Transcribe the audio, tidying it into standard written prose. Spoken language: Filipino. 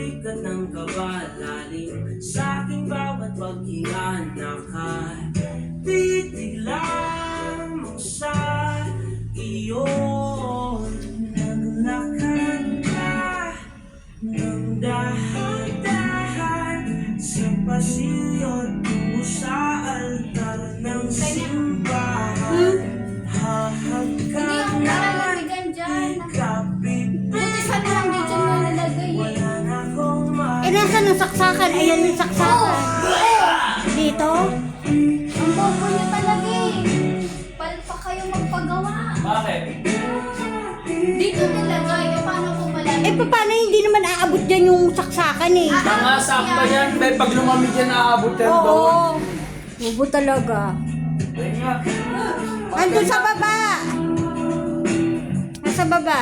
bigat ng kabalalim sa aking bawat paghinga. Nakatitig lamang sa iyo. Naglakad ka ng dahan-dahan sa pasilyo tungo sa altar ng simbahan. Hahagkan na ikapit. Buti sana lang dito na nalagay. Wala na akong Nasaan ang saksakan? Ayan yung saksakan. Dito? Ang bobo niyo talaga eh. Palpa kayo magpagawa. Bakit? Dito nilagay. E paano kung malagay? Paano hindi naman aabot dyan yung saksakan eh? Mga sakto yan, be. Pag lumamig yan, aabot yan doon. Oo. Bubo talaga. Ayun nga. Nandun sa baba. Nasa baba.